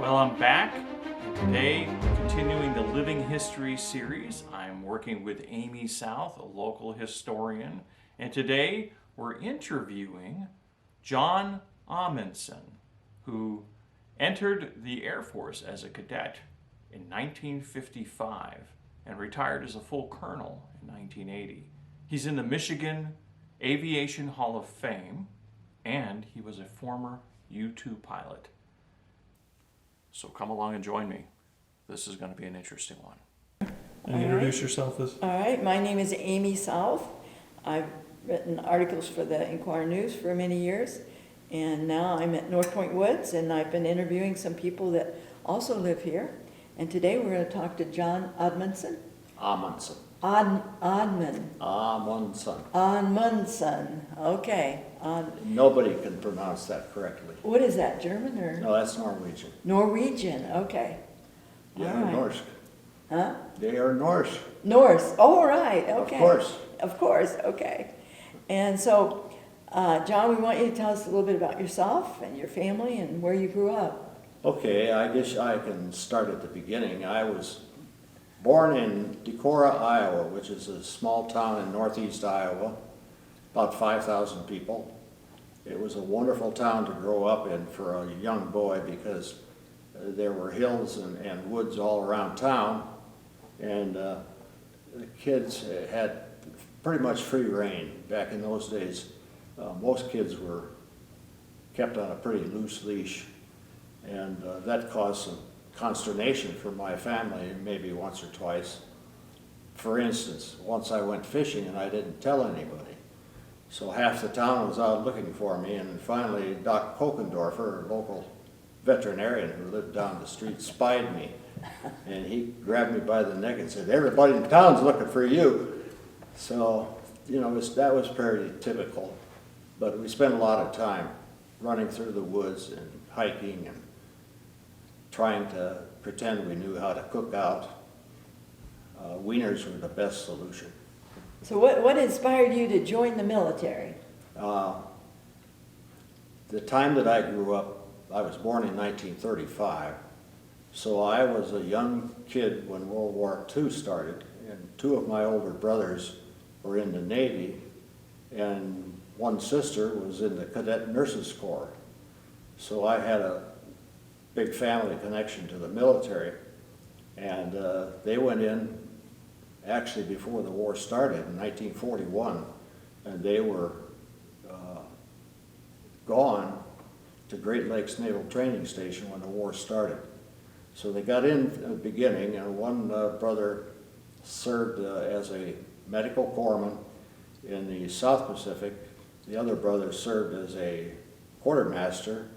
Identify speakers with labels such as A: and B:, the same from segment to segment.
A: Well, I'm back, and today we're continuing the Living History series. I'm working with Amy South, a local historian, and today we're interviewing John Amundson, who entered the Air Force as a cadet in 1955 and retired as a full colonel in 1980. He's in the Michigan Aviation Hall of Fame, and he was a former U-2 pilot. So come along and join me. This is going to be an interesting one. And introduce yourself as...
B: All right, my name is Amy South. I've written articles for the Inquirer News for many years, and now I'm at North Point Woods, and I've been interviewing some people that also live here. And today we're going to talk to John Amundson.
C: Amundson.
B: Amundson. Okay.
C: Nobody can pronounce that correctly.
B: What is that, German or?
C: No, that's Norwegian.
B: Norwegian, okay.
C: They
B: All
C: are
B: right.
C: Norse.
B: Huh?
C: They are Norse.
B: Norse. Oh, right. Okay.
C: Of course.
B: Of course. Okay. And so, John, we want you to tell us a little bit about yourself and your family and where you grew up.
C: Okay, I guess I can start at the beginning. I was born in Decorah, Iowa, which is a small town in northeast Iowa, about 5,000 people. It was a wonderful town to grow up in for a young boy because there were hills and woods all around town, and the kids had pretty much free rein. Back in those days, most kids were kept on a pretty loose leash, and that caused some consternation for my family, maybe once or twice. For instance, once I went fishing and I didn't tell anybody. So half the town was out looking for me, and finally Doc Kokendorfer, a local veterinarian who lived down the street, spied me. And he grabbed me by the neck and said, "Everybody in town's looking for you." So, you know, that was pretty typical. But we spent a lot of time running through the woods and hiking and trying to pretend we knew how to cook out. Wieners were the best solution.
B: So what inspired you to join the military?
C: The time that I grew up, I was born in 1935, so I was a young kid when World War II started, and two of my older brothers were in the Navy, and one sister was in the Cadet Nurses Corps. So I had a big family connection to the military, and they went in actually before the war started in 1941, and they were gone to Great Lakes Naval Training Station when the war started. So they got in at the beginning, and one brother served as a medical corpsman in the South Pacific. The other brother served as a quartermaster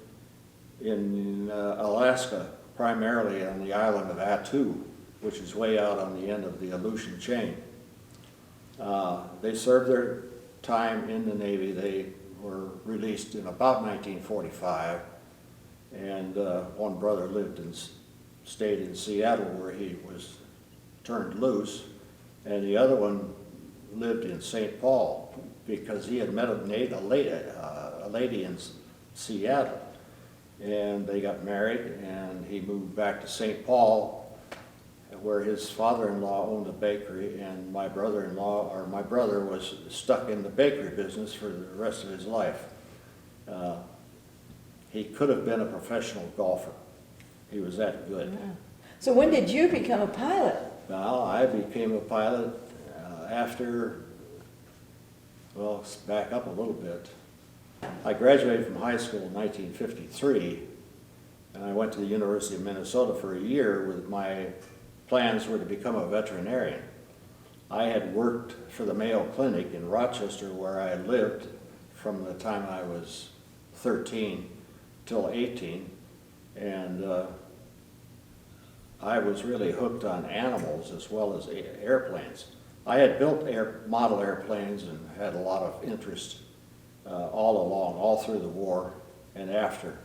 C: in Alaska, primarily on the island of Attu, which is way out on the end of the Aleutian chain. They served their time in the Navy. They were released in about 1945, and one brother stayed in Seattle where he was turned loose, and the other one lived in St. Paul because he had met a lady in Seattle, and they got married, and he moved back to St. Paul, where his father-in-law owned a bakery, and my brother was stuck in the bakery business for the rest of his life. He could have been a professional golfer. He was that good.
B: Yeah. So when did you become a pilot?
C: Well, I became a pilot after, well, let's back up a little bit. I graduated from high school in 1953, and I went to the University of Minnesota for a year with my plans were to become a veterinarian. I had worked for the Mayo Clinic in Rochester, where I lived from the time I was 13 till 18, and I was really hooked on animals as well as airplanes. I had built model airplanes and had a lot of interest all along, all through the war and after.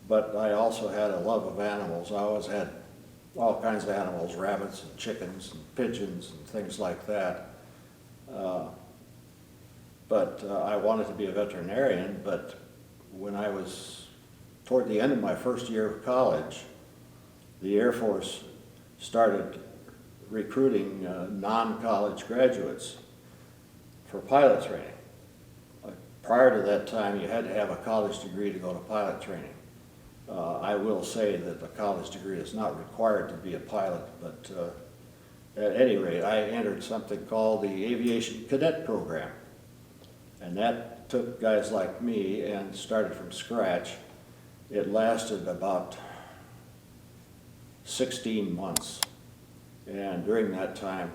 C: But I also had a love of animals. I always had all kinds of animals, rabbits and chickens and pigeons and things like that. But I wanted to be a veterinarian, but when I was toward the end of my first year of college, the Air Force started recruiting non-college graduates for pilot training. Prior to that time, you had to have a college degree to go to pilot training. I will say that the college degree is not required to be a pilot, but at any rate, I entered something called the Aviation Cadet Program. And that took guys like me and started from scratch. It lasted about 16 months. And during that time,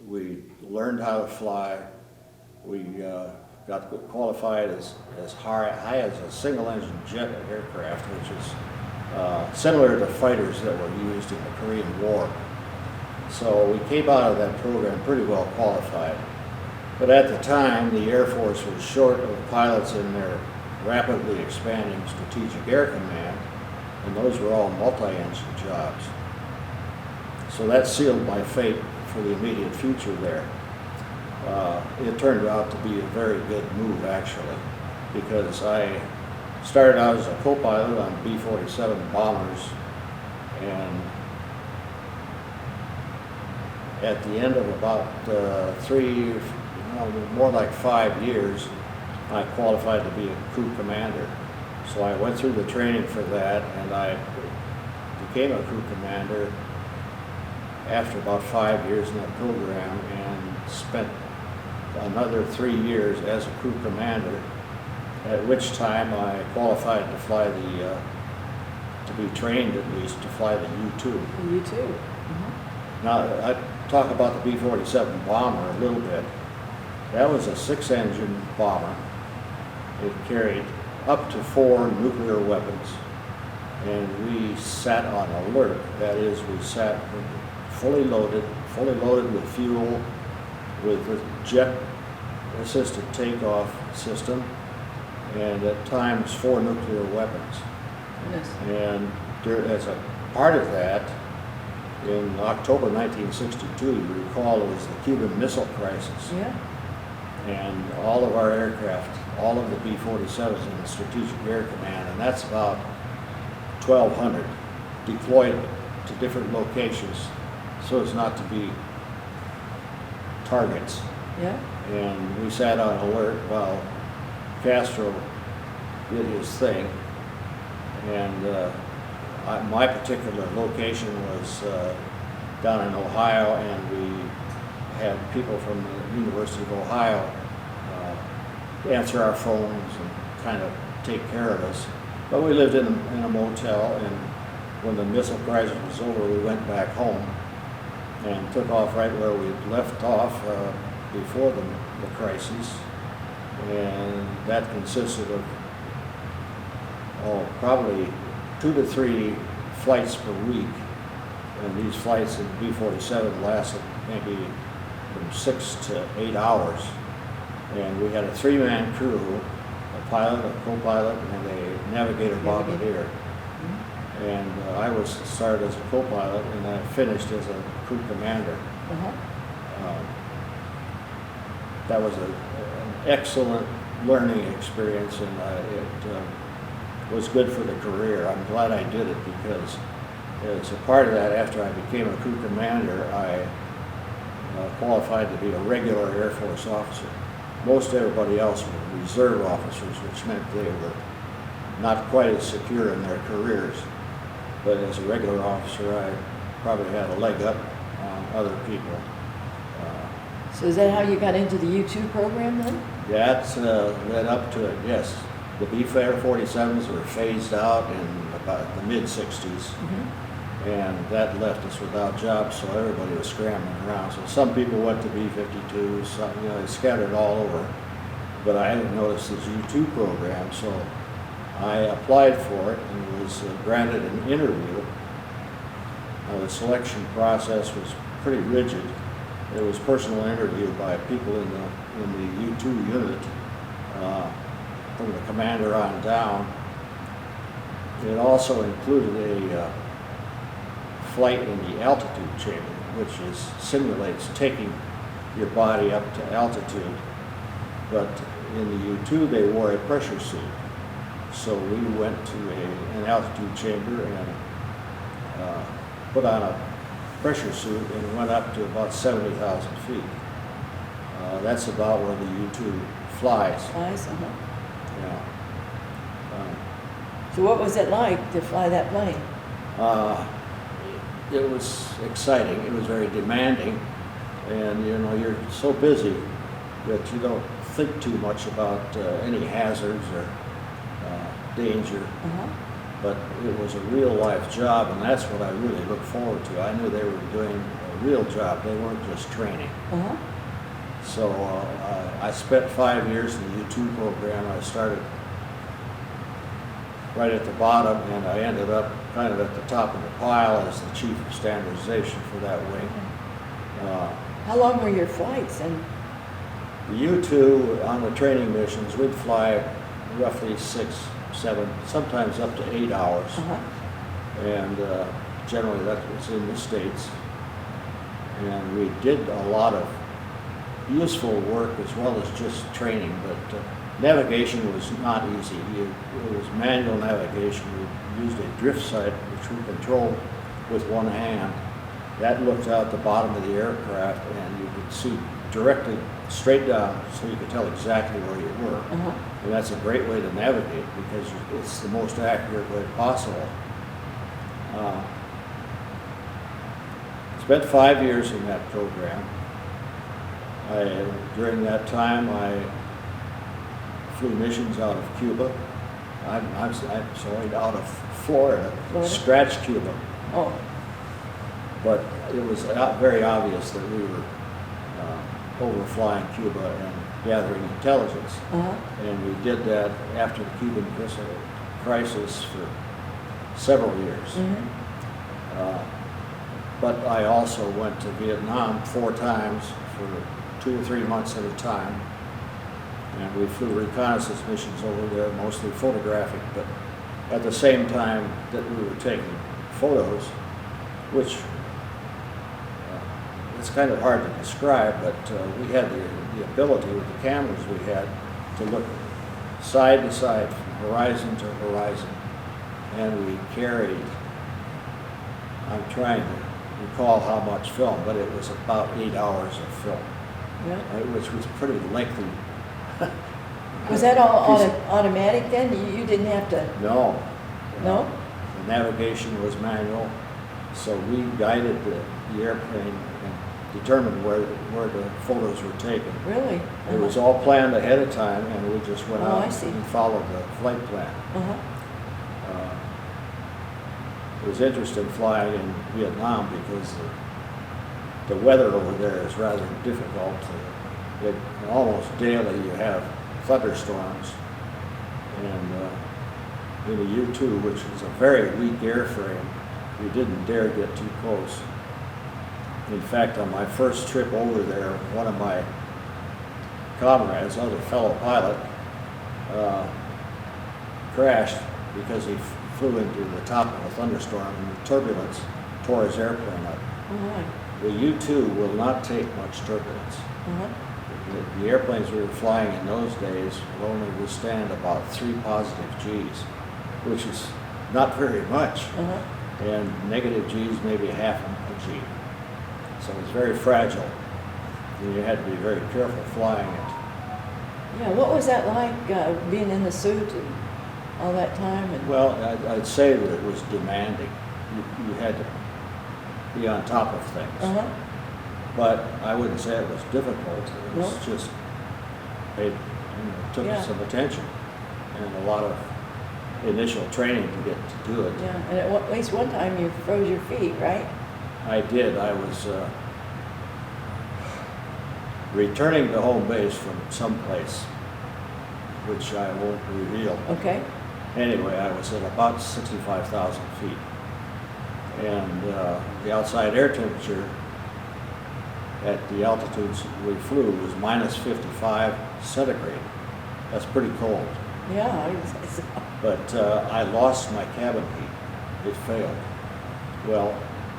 C: we learned how to fly. We got qualified as high as a single-engine jet aircraft, which is similar to fighters that were used in the Korean War. So we came out of that program pretty well qualified. But at the time, the Air Force was short of pilots in their rapidly expanding Strategic Air Command, and those were all multi-engine jobs. So that sealed my fate for the immediate future there. It turned out to be a very good move, actually, because I started out as a co-pilot on B-47 bombers, and at the end of about more like 5 years, I qualified to be a crew commander. So I went through the training for that, and I became a crew commander after about 5 years in that program, and spent another 3 years as a crew commander, at which time I qualified to fly to be trained at least to fly the U-2.
B: U-2. Mm-hmm.
C: Now, I talk about the B-47 bomber a little bit. That was a 6-engine bomber. It carried up to 4 nuclear weapons, and we sat on alert. That is, we sat fully loaded with fuel, with the jet-assisted takeoff system, and at times 4 nuclear weapons.
B: Yes.
C: And as a part of that, in October 1962, you recall, it was the Cuban Missile Crisis.
B: Yeah.
C: And all of our aircraft, all of the B-47s in the Strategic Air Command, and that's about 1,200, deployed to different locations so as not to be targets.
B: Yeah.
C: And we sat on alert while Castro did his thing. And my particular location was down in Ohio, and we had people from the University of Ohio answer our phones and kind of take care of us. But we lived in a motel, and when the missile crisis was over, we went back home and took off right where we left off before the crisis. And that consisted of probably 2 to 3 flights per week. And these flights in B-47 lasted maybe from 6 to 8 hours. And we had a 3-man crew, a pilot, a co-pilot, and a navigator bombardier. Mm-hmm. And I was started as a co-pilot, and I finished as a crew commander.
B: Uh-huh.
C: That was an excellent learning experience, and it was good for the career. I'm glad I did it, because as a part of that, after I became a crew commander, I qualified to be a regular Air Force officer. Most everybody else were reserve officers, which meant they were not quite as secure in their careers. But as a regular officer, I probably had a leg up on other people.
B: So is that how you got into the U-2 program then?
C: That led up to it, yes. The B-47s were phased out in about the mid-60s.
B: Mm-hmm.
C: And that left us without jobs, so everybody was scrambling around. So some people went to B-52s, some, they scattered all over. But I hadn't noticed this U-2 program, so I applied for it and was granted an interview. The selection process was pretty rigid. It was personal interview by people in the U-2 unit, from the commander on down. It also included a flight in the altitude chamber, which simulates taking your body up to altitude. But in the U-2, they wore a pressure suit. So we went to an altitude chamber and put on a pressure suit and went up to about 70,000 feet. That's about where the U-2 flies.
B: Flies,
C: Yeah.
B: So what was it like to fly that plane?
C: It was exciting. It was very demanding, and you know you're so busy that you don't think too much about any hazards or danger. But it was a real life job, and that's what I really look forward to. I knew they were doing a real job. They weren't just training. So I spent 5 years in the U-2 program. I started right at the bottom, and I ended up kind of at the top of the pile as the chief of standardization for that wing.
B: How long were your flights? And
C: The U-2 on the training missions, we'd fly roughly 6, 7, sometimes up to 8 hours. And generally that was in the States. And we did a lot of useful work as well as just training, but navigation was not easy. It was manual navigation. We used a drift sight, which we controlled with one hand. That looked out the bottom of the aircraft, and you could see directly straight down, so you could tell exactly where you were. And that's a great way to navigate because it's the most accurate way possible. Spent 5 years in that program. During that time, I flew missions out of Cuba. I'm sorry, out of Florida, scratch Cuba.
B: oh,
C: But it was very obvious that we were overflying Cuba and gathering intelligence. And we did that after the Cuban crisis for several years. But I also went to Vietnam 4 times for 2 or 3 months at a time. And we flew reconnaissance missions over there, mostly photographic, but at the same time that we were taking photos, which it's kind of hard to describe, but we had the ability with the cameras we had to look side to side from horizon to horizon. And we carried, I'm trying to recall how much film, but it was about 8 hours of film, which was pretty lengthy.
B: was that all automatic then? You didn't have to?
C: No.
B: No?
C: The navigation was manual, so we guided the airplane and determined where the photos were taken.
B: Really?
C: It was all planned ahead of time, and we just went out
B: I see.
C: and followed the flight plan. It was interesting flying in Vietnam because the weather over there is rather difficult. Almost daily you have thunderstorms, and in the U-2, which is a very weak airframe, we didn't dare get too close. In fact, on my first trip over there, one of my comrades, another fellow pilot, crashed because he flew into the top of a thunderstorm, and the turbulence tore his airplane up. The U-2 will not take much turbulence. The airplanes we were flying in those days will only withstand about 3 positive Gs, which is not very much. And negative Gs, maybe half a G. So it's very fragile. And you had to be very careful flying it.
B: Yeah, what was that like, being in the suit and all that time? And
C: Well, I'd say that it was demanding. You had to be on top of things. But I wouldn't say it was difficult. It was just, it took some attention and a lot of initial training to get to do it.
B: Yeah, and at least one time you froze your feet, right?
C: I did. I was returning to home base from someplace, which I won't reveal.
B: Okay.
C: Anyway, I was at about 65,000 feet. And the outside air temperature at the altitudes we flew was minus 55 centigrade. That's pretty cold.
B: Yeah, I would say so.
C: But I lost my cabin heat. It failed. Well,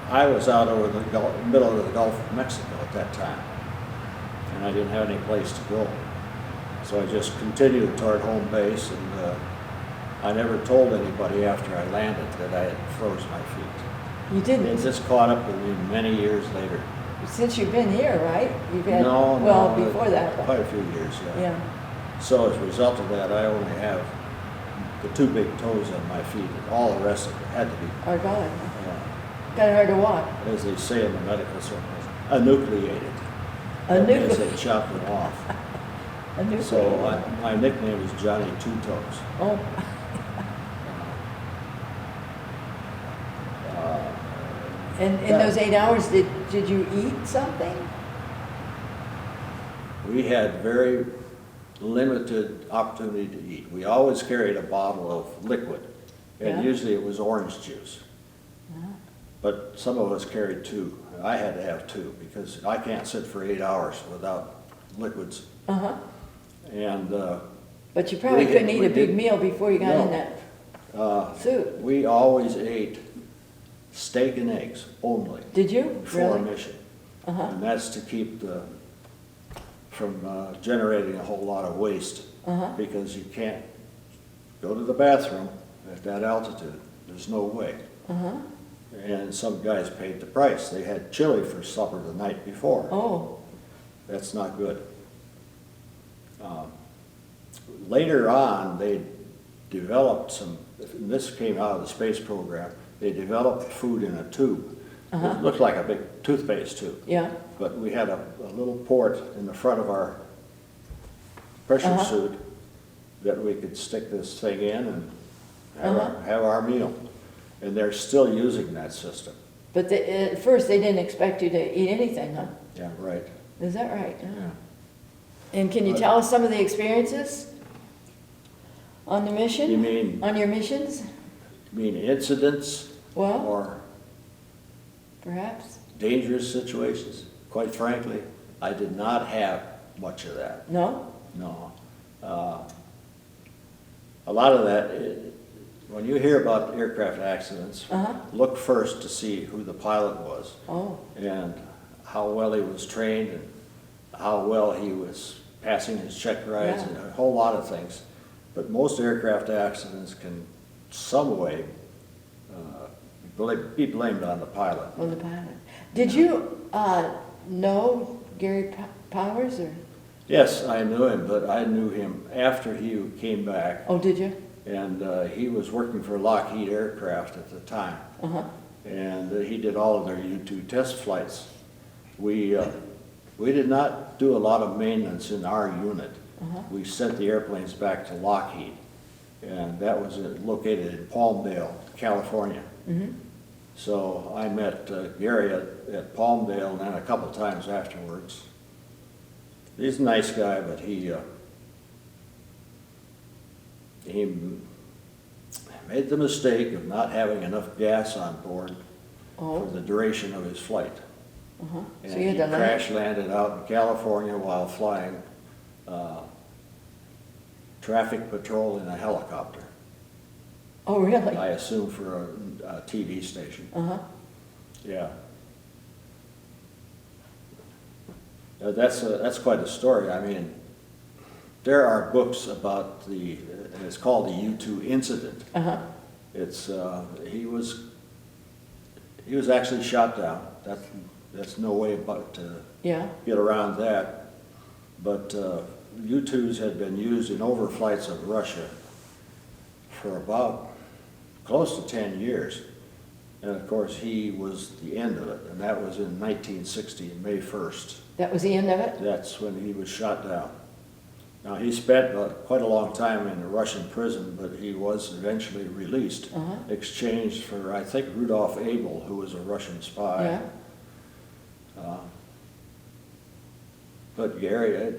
C: I was out over the middle of the Gulf of Mexico at that time, and I didn't have any place to go. So I just continued toward home base, and I never told anybody after I landed that I had froze my feet.
B: You
C: It
B: didn't,
C: just caught up with me many years later.
B: since you've been here, right? You've had,
C: No,
B: well,
C: no,
B: before that, but,
C: Quite a few years, yeah.
B: yeah.
C: So as a result of that, I only have the two big toes on my feet, and all the rest of it had to be,
B: Our God,
C: uh,
B: kind of hard to walk.
C: as they say in the medical circles, enucleated.
B: A
C: That means
B: nuclear,
C: they chopped them off.
B: a nuclear.
C: So my nickname is Johnny Two Toes.
B: Oh, and in
C: Yeah.
B: those 8 hours, did you eat something?
C: We had very limited opportunity to eat. We always carried a bottle of liquid, and
B: Yeah.
C: usually it was orange juice.
B: Yeah.
C: But some of us carried two. I had to have two because I can't sit for 8 hours without liquids.
B: Uh-huh.
C: And
B: But you probably
C: We-
B: couldn't eat
C: we
B: a big
C: did-
B: meal before you got in
C: No.
B: that suit.
C: we always ate steak and eggs only
B: Did you?
C: before
B: Really?
C: mission.
B: Uh-huh,
C: And that's to keep from generating a whole lot of waste,
B: uh-huh,
C: because you can't go to the bathroom at that altitude. There's no way.
B: uh-huh.
C: And some guys paid the price. They had chili for supper the night before.
B: Oh,
C: That's not good. Later on, they developed some, and this came out of the space program, they developed food in a tube.
B: Uh-huh.
C: It looked like a big toothpaste tube,
B: yeah,
C: but we had a little port in the front of our pressure
B: Uh-huh.
C: suit that we could stick this thing in and have,
B: Uh-huh.
C: have our meal. And they're still using that system.
B: but at first they didn't expect you to eat anything, huh?
C: Yeah, right.
B: Is that right? Yeah.
C: Yeah.
B: And can you
C: But-
B: tell us some of the experiences on the mission?
C: You mean,
B: On your missions?
C: incidents
B: Well,
C: or
B: perhaps?
C: dangerous situations? Quite frankly, I did not have much of that,
B: No?
C: no. A lot of that, when you hear about aircraft accidents,
B: Uh-huh,
C: look first to see who the pilot was
B: oh,
C: and how well he was trained and how well he was passing his check rides
B: Yeah.
C: and a whole lot of things. But most aircraft accidents can some way be blamed on the pilot.
B: well, the pilot. Did you, know Gary Powers or,
C: Yes, I knew him, but I knew him after he came back,
B: oh, did you?
C: and he was working for Lockheed Aircraft at the time,
B: Uh-huh,
C: and he did all of their U-2 test flights. We did not do a lot of maintenance in our unit.
B: uh-huh,
C: We sent the airplanes back to Lockheed, and that was located in Palmdale, California.
B: mm-hmm,
C: So I met Gary at Palmdale and then a couple times afterwards. He's a nice guy, but he made the mistake of not having enough gas on board for
B: oh,
C: the duration of his flight.
B: uh-huh.
C: And
B: So you
C: he
B: had to learn.
C: crash landed out in California while flying traffic patrol in a helicopter.
B: Oh, really?
C: I assume for a TV station.
B: Uh-huh,
C: Yeah. That's quite a story. I mean, there are books about and it's called the U-2 incident.
B: uh-huh,
C: It's, he was actually shot down. That's no way but to
B: yeah,
C: get around that. But U-2s had been used in overflights of Russia for about close to 10 years. And of course, he was the end of it, and that was in 1960, May 1st.
B: that was the end of it?
C: That's when he was shot down. Now, he spent quite a long time in a Russian prison, but he was eventually released,
B: Uh-huh,
C: exchanged for, I think, Rudolf Abel, who was a Russian spy.
B: yeah,
C: But Gary,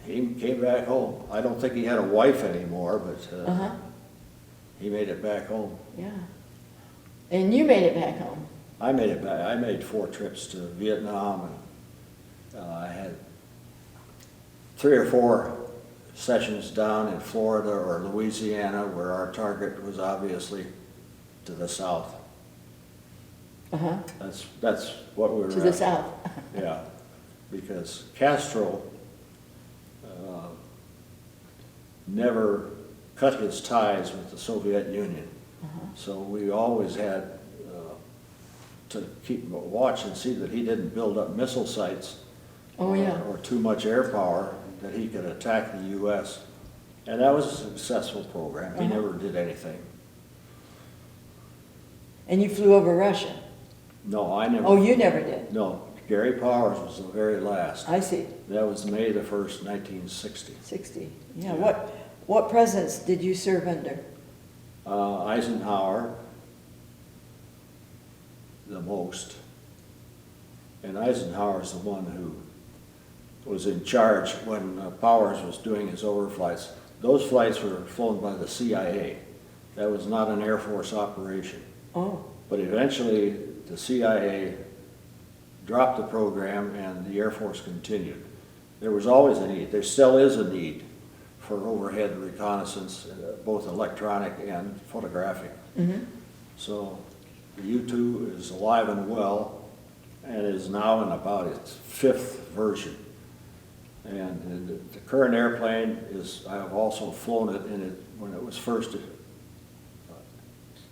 C: he came back home. I don't think he had a wife anymore, but
B: uh-huh,
C: he made it back home.
B: yeah. And you made it back home?
C: I made it back. I made 4 trips to Vietnam, and I had 3 or 4 sessions down in Florida or Louisiana, where our target was obviously to the south.
B: Uh-huh,
C: That's what we were
B: to the
C: after.
B: south?
C: Yeah, because Castro never cut his ties with the Soviet Union. So we always had to keep watch and see that he didn't build up missile sites
B: Oh, yeah.
C: or too much air power that he could attack the U.S. And that was a successful program. He never did anything.
B: And you flew over Russia?
C: No, I never.
B: Oh, you never did?
C: No, Gary Powers was the very last.
B: I see.
C: That was May the 1st, 1960.
B: 60. Yeah,
C: Yeah.
B: what presidents did you serve under?
C: Eisenhower, the most. And Eisenhower's the one who was in charge when Powers was doing his overflights. Those flights were flown by the CIA. That was not an Air Force operation.
B: Oh,
C: But eventually, the CIA dropped the program and the Air Force continued. There was always a need, there still is a need for overhead reconnaissance, both electronic and photographic. So the U-2 is alive and well and is now in about its 5th version. And the current airplane is, I have also flown it in it when it was first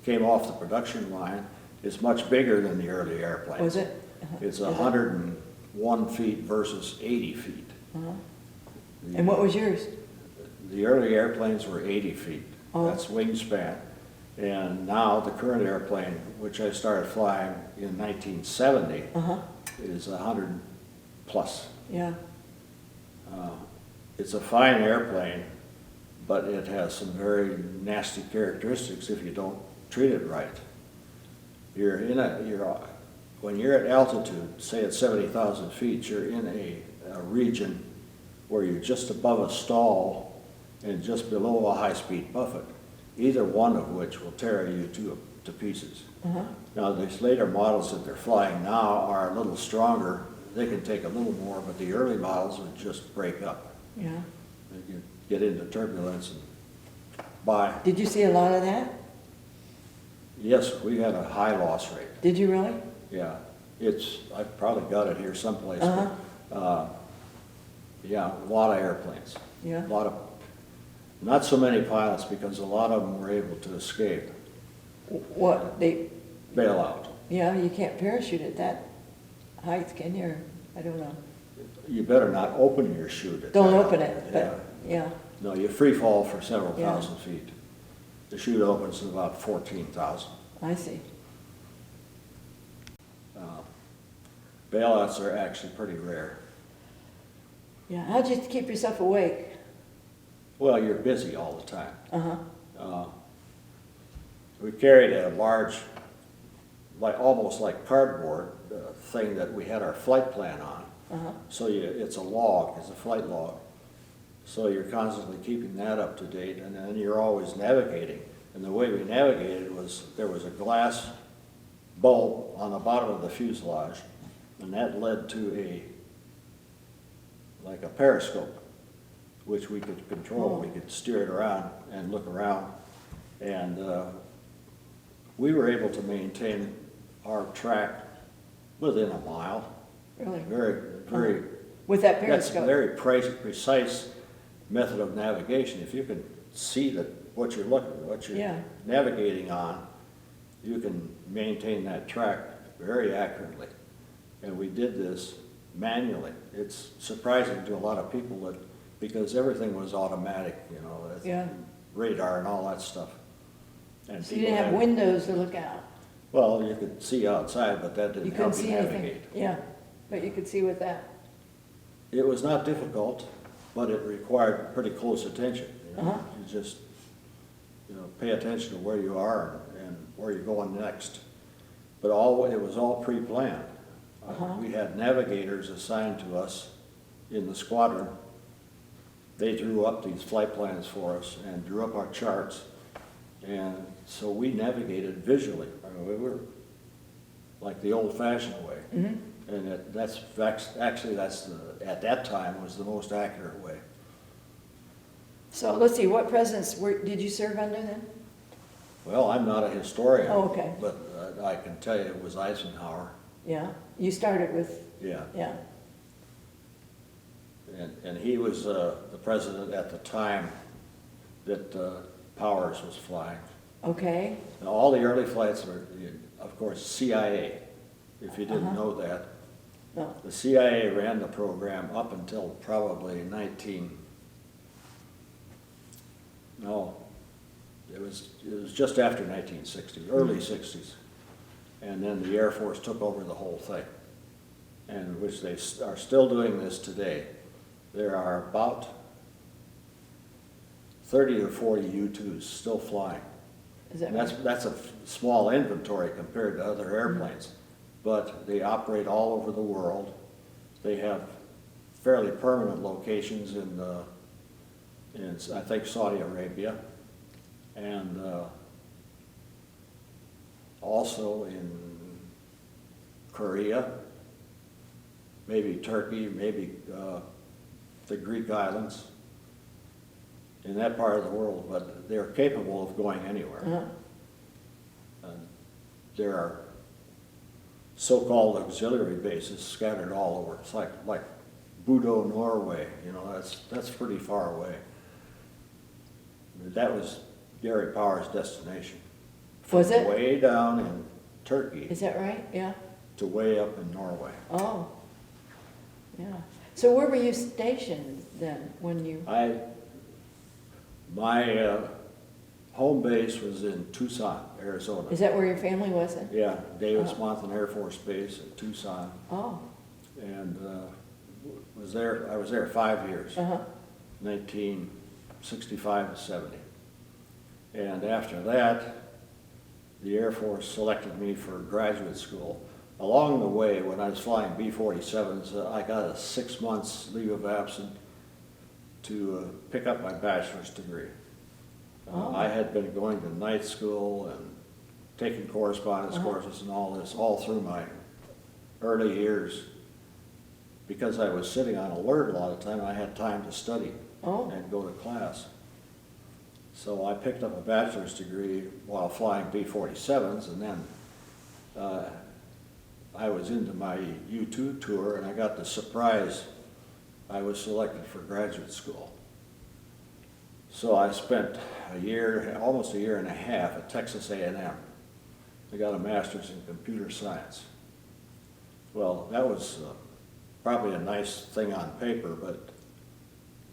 C: came off the production line. It's much bigger than the early airplanes.
B: was it?
C: It's 101 feet versus 80 feet.
B: And what was yours?
C: The early airplanes were 80 feet.
B: Oh.
C: That's wingspan. And now the current airplane, which I started flying in 1970, is 100 plus.
B: Yeah.
C: It's a fine airplane, but it has some very nasty characteristics if you don't treat it right. When you're at altitude, say at 70,000 feet, you're in a region where you're just above a stall and just below a high-speed buffet, either one of which will tear a U-2 to pieces. Now, these later models that they're flying now are a little stronger. They can take a little more, but the early models would just break up.
B: Yeah.
C: They could get into turbulence and by.
B: Did you see a lot of that?
C: Yes, we had a high loss rate.
B: Did you really?
C: Yeah, I've probably got it here someplace. But, yeah, a lot of airplanes.
B: Yeah.
C: Not so many pilots because a lot of them were able to escape,
B: What,
C: bail out.
B: yeah, you can't parachute at that height, can you? Or, I don't know.
C: You better not open your chute. at
B: Don't
C: that.
B: open it, but, yeah.
C: No, you free fall for several
B: Yeah.
C: thousand feet. The chute opens at about 14,000.
B: I see.
C: Bailouts are actually pretty rare.
B: Yeah, how'd you keep yourself awake?
C: Well, you're busy all the time.
B: Uh-huh.
C: We carried a large, almost like cardboard thing that we had our flight plan on. So it's a log, it's a flight log. So you're constantly keeping that up to date, and then you're always navigating. And the way we navigated was there was a glass bulb on the bottom of the fuselage, and that led to like a periscope, which we could control. We could steer it around and look around. And we were able to maintain our track within a mile.
B: Really?
C: Very,
B: With that
C: that's a
B: periscope?
C: very precise method of navigation. If you can see what you're
B: Yeah.
C: navigating on, you can maintain that track very accurately. And we did this manually. It's surprising to a lot of people that, because everything was automatic,
B: Yeah.
C: radar and all that stuff. And
B: So you
C: people
B: didn't have
C: had-
B: windows to look out?
C: Well, you could see outside, but that
B: You
C: didn't
B: couldn't
C: help you
B: see anything?
C: navigate.
B: Yeah, but you could see with that?
C: It was not difficult, but it required pretty close attention. You just, pay attention to where you are and where you're going next. But it was all pre-planned. We had navigators assigned to us in the squadron. They drew up these flight plans for us and drew up our charts. And so we navigated visually. We were like the old-fashioned way. And at that time was the most accurate way.
B: So let's see, what presidents did you serve under then?
C: Well, I'm not a historian.
B: Oh, okay.
C: But I can tell you it was Eisenhower.
B: Yeah, you started with,
C: Yeah.
B: yeah,
C: And he was the president at the time that Powers was flying.
B: Okay,
C: Now, all the early flights were, of course, CIA, if you didn't
B: Uh-huh.
C: know that.
B: no,
C: The CIA ran the program up until probably no, it was just after 1960, early 60s. And then the Air Force took over the whole thing, and which they are still doing this today. There are about 30 or 40 U-2s still flying.
B: is that
C: And
B: right?
C: that's a small inventory compared to other airplanes, but they operate all over the world. They have fairly permanent locations in I think Saudi Arabia, and also in Korea, maybe Turkey, maybe the Greek islands, in that part of the world, but they're capable of going anywhere.
B: Uh-huh.
C: There are so-called auxiliary bases scattered all over. It's like Budo, Norway, you know, that's pretty far away. That was Gary Powers' destination.
B: Was it?
C: Way down in Turkey
B: Is that right? Yeah.
C: to way up in Norway.
B: Oh, yeah. So where were you stationed then when you,
C: My home base was in Tucson, Arizona.
B: is that where your family was then?
C: Yeah, Davis-Monthan Air Force Base in Tucson,
B: Oh,
C: and I was there 5 years,
B: uh-huh,
C: 1965 to 70. And after that, the Air Force selected me for graduate school. Along the way, when I was flying B-47s, I got a 6 months leave of absence to pick up my bachelor's degree.
B: Oh.
C: I had been going to night school and taking correspondence
B: Uh-huh.
C: courses and all this all through my early years. Because I was sitting on alert a lot of the time, I had time to study
B: oh,
C: and go to class. So I picked up a bachelor's degree while flying B-47s, and then I was into my U-2 tour, and I got the surprise I was selected for graduate school. So I spent almost a year and a half at Texas A&M. I got a master's in computer science. Well, that was probably a nice thing on paper, but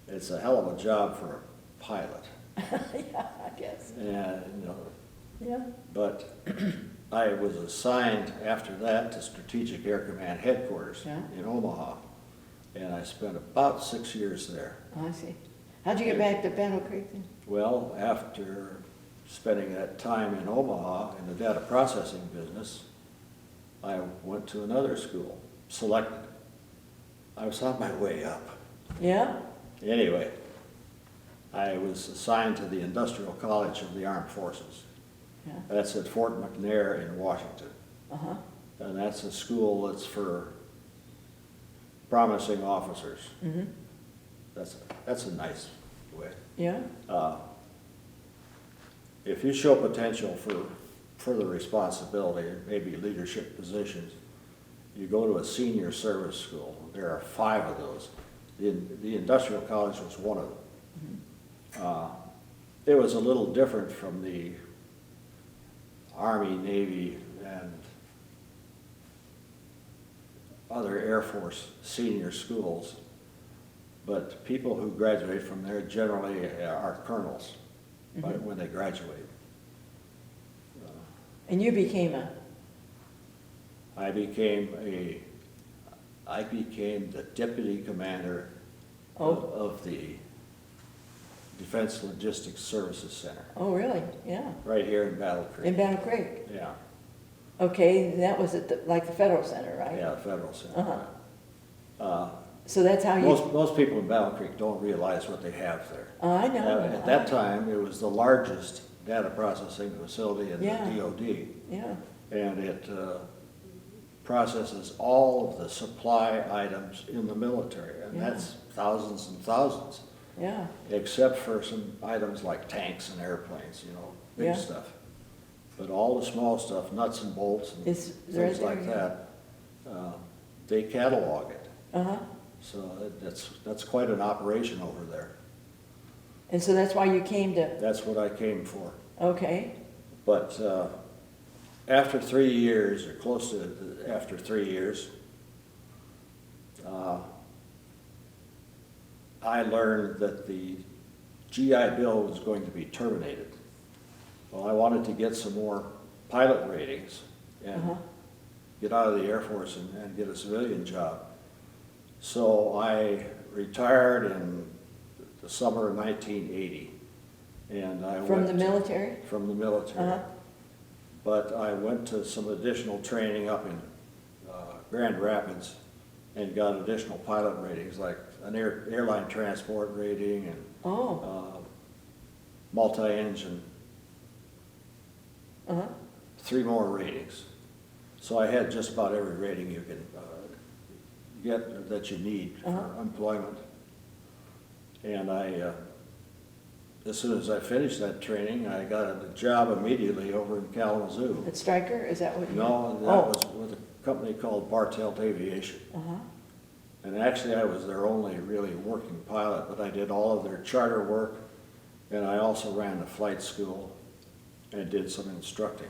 C: it's a hell of a job for a pilot.
B: yeah, I guess,
C: And, you know,
B: yeah.
C: but I was assigned after that to Strategic Air Command Headquarters
B: Yeah.
C: in Omaha, and I spent about 6 years there.
B: Oh, I see. How'd you get back to Battle Creek then?
C: Well, after spending that time in Omaha in the data processing business, I went to another school, selected. I was on my way up.
B: Yeah?
C: Anyway, I was assigned to the Industrial College of the Armed Forces.
B: Yeah,
C: That's at Fort McNair in Washington.
B: uh-huh,
C: And that's a school that's for promising officers.
B: mm-hmm,
C: That's a nice way.
B: yeah,
C: If you show potential for further responsibility, maybe leadership positions, you go to a senior service school. There are 5 of those. The Industrial College was one of them. It was a little different from the Army, Navy, and other Air Force senior schools, but people who graduate from there generally are colonels when they graduate.
B: and you became a,
C: I became the deputy commander of the Defense Logistics Services Center,
B: oh, really? Yeah,
C: right here in Battle Creek.
B: in Battle Creek.
C: Yeah,
B: Okay, that was at the, like the Federal Center, right?
C: yeah, the Federal Center.
B: Uh-huh. So that's how you,
C: Most people in Battle Creek don't realize what they have there.
B: I know.
C: At that time, it was the largest data processing facility in the
B: Yeah.
C: DOD,
B: Yeah,
C: and it processes all of the supply items in the military, and
B: Yeah.
C: that's thousands and thousands,
B: yeah,
C: except for some items like tanks and airplanes, you know, big
B: Yeah.
C: stuff. But all the small stuff, nuts and bolts and
B: It's
C: things
B: right there,
C: like
B: yeah.
C: that, they catalog it.
B: uh-huh,
C: So that's quite an operation over there.
B: And so that's why you came to,
C: That's what I came for.
B: okay,
C: But after 3 years, or close to after 3 years, I learned that the GI Bill was going to be terminated. Well, I wanted to get some more pilot ratings and get out of the Air Force and get a civilian job. So I retired in the summer of 1980. And I
B: from
C: went
B: the military?
C: From the military.
B: Uh-huh.
C: But I went to some additional training up in Grand Rapids and got additional pilot ratings, like an airline transport rating and
B: Oh,
C: multi-engine,
B: uh-huh,
C: 3 more ratings. So I had just about every rating you can get that you need for employment. And as soon as I finished that training, I got a job immediately over in Kalamazoo.
B: at Stryker, is that what you?
C: No, that
B: Oh.
C: was with a company called Bartelt Aviation.
B: Uh-huh,
C: And actually, I was their only really working pilot, but I did all of their charter work, and I also ran the flight school and did some instructing.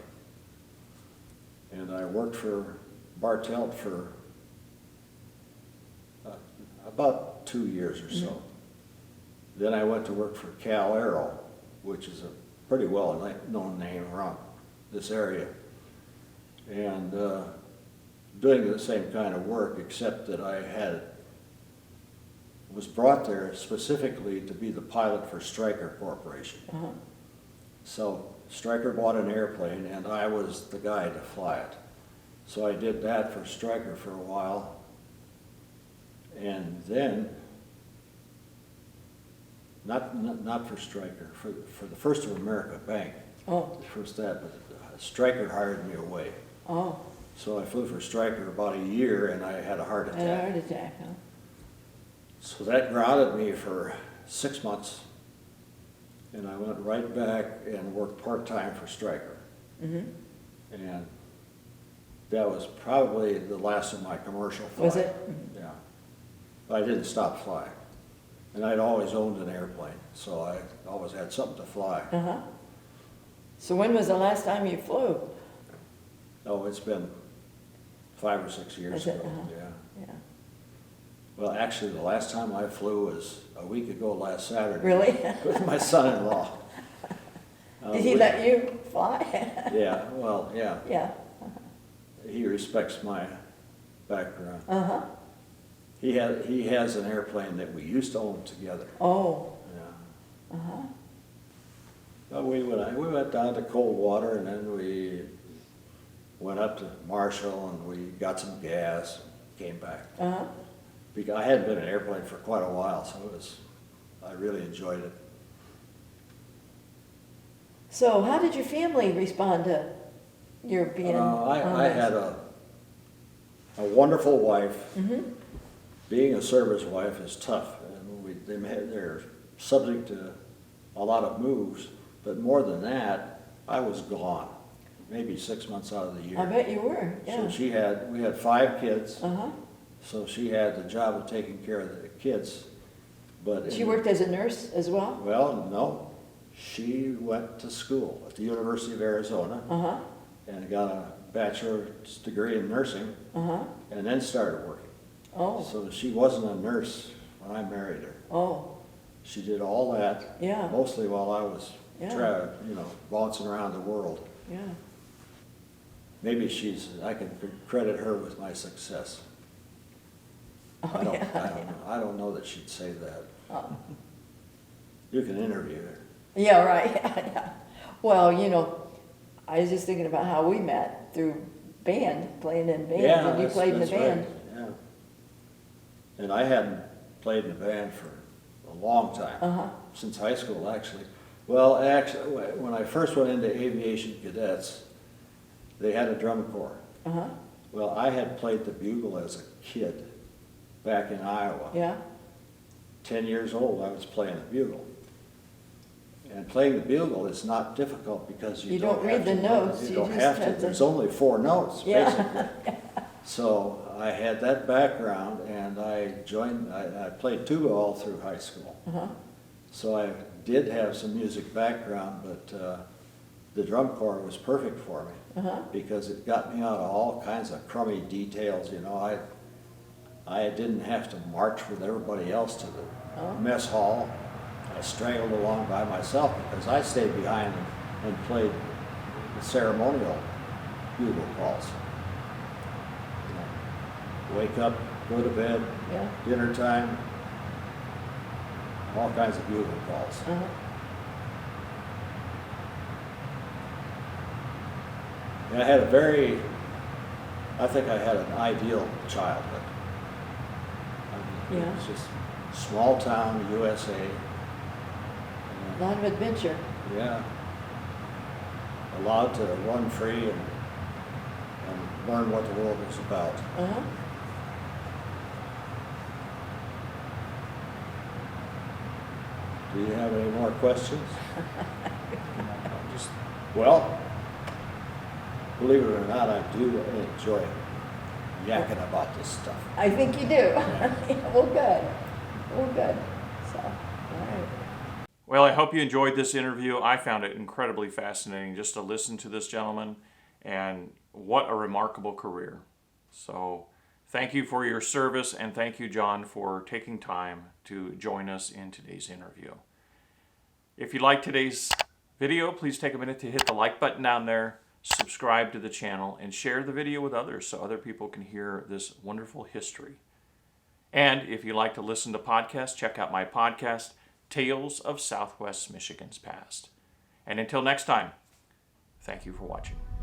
C: And I worked for Bartelt for about 2 years or so. Then I went to work for Cal Aero, which is a pretty well-known name around this area. And doing the same kind of work, except that I was brought there specifically to be the pilot for Stryker Corporation.
B: uh-huh,
C: So Stryker bought an airplane and I was the guy to fly it. So I did that for Stryker for a while. And then, not for Stryker, for the First of America Bank.
B: oh,
C: First that, but Stryker hired me away.
B: oh,
C: So I flew for Stryker about a year and I had a heart
B: and a
C: attack.
B: heart attack, huh?
C: So that grounded me for 6 months. And I went right back and worked part-time for Stryker.
B: Mm-hmm.
C: And that was probably the last of my commercial flying.
B: Was it?
C: Yeah. But I didn't stop flying. And I'd always owned an airplane, so I always had something to fly.
B: Uh-huh. So when was the last time you flew?
C: Oh, it's been 5 or 6 years
B: Is it?
C: ago,
B: Uh-huh.
C: yeah.
B: Yeah.
C: Well, actually, the last time I flew was a week ago last Saturday.
B: Really?
C: With my son-in-law.
B: Did he let you fly?
C: Yeah, well, yeah.
B: Yeah,
C: He respects my background.
B: uh-huh,
C: He has an airplane that we used to own together.
B: oh,
C: Yeah.
B: uh-huh,
C: But we went down to Coldwater and then we went up to Marshall and we got some gas, came back.
B: uh-huh.
C: Because I hadn't been in an airplane for quite a while, so I really enjoyed it.
B: So how did your family respond to your being
C: I
B: on
C: had a wonderful wife.
B: Mm-hmm,
C: Being a service wife is tough, and they're subject to a lot of moves, but more than that, I was gone, maybe 6 months out of the year.
B: I bet you were, yeah.
C: So we had 5 kids,
B: Uh-huh.
C: so she had the job of taking care of the kids, but.
B: She worked as a nurse as well?
C: Well, no, she went to school at the University of Arizona
B: Uh-huh,
C: and got a bachelor's degree in nursing,
B: uh-huh,
C: and then started working.
B: oh,
C: So she wasn't a nurse when I married her.
B: oh,
C: She did all that,
B: yeah,
C: mostly while I was
B: Yeah.
C: bouncing around the world.
B: yeah.
C: Maybe I can credit her with my success.
B: Oh,
C: I don't,
B: yeah.
C: I don't know that she'd say that.
B: Oh.
C: You can interview her.
B: Yeah, right, yeah. Well, I was just thinking about how we met through band, playing in band,
C: Yeah,
B: and you played in the
C: that's
B: band.
C: right, yeah. And I hadn't played in a band for a long time,
B: Uh-huh,
C: since high school, actually. Well, actually, when I first went into aviation cadets, they had a drum corps.
B: uh-huh,
C: Well, I had played the bugle as a kid back in Iowa.
B: yeah,
C: 10 years old, I was playing the bugle. And playing the bugle is not difficult because
B: You don't read
C: have
B: the
C: to-
B: notes,
C: You
B: you
C: don't
B: just
C: have to.
B: have to-
C: There's only 4 notes,
B: Yeah.
C: basically. So I had that background and I played tuba all through high school.
B: uh-huh,
C: So I did have some music background, but the drum corps was perfect for me because it got me out of all kinds of crummy details. You know, I didn't have to march with everybody else to the mess hall. I strangled along by myself because I stayed behind and played the ceremonial bugle calls. You know, wake up, go to bed,
B: Yeah.
C: dinner time, all kinds of bugle calls. And I think I had an ideal childhood. I mean,
B: Yeah.
C: It was just small town, USA.
B: A lot of adventure.
C: Yeah. Allowed to run free and learn what the world is about. Do you have any more questions? Well, believe it or not, I do enjoy yakking about this stuff.
B: I think you do. Well, good. Well, good. So, all right.
A: Well, I hope you enjoyed this interview. I found it incredibly fascinating just to listen to this gentleman, and what a remarkable career. So thank you for your service, and thank you, John, for taking time to join us in today's interview. If you liked today's video, please take a minute to hit the like button down there, subscribe to the channel, and share the video with others so other people can hear this wonderful history. And if you like to listen to podcasts, check out my podcast, Tales of Southwest Michigan's Past. And until next time, thank you for watching.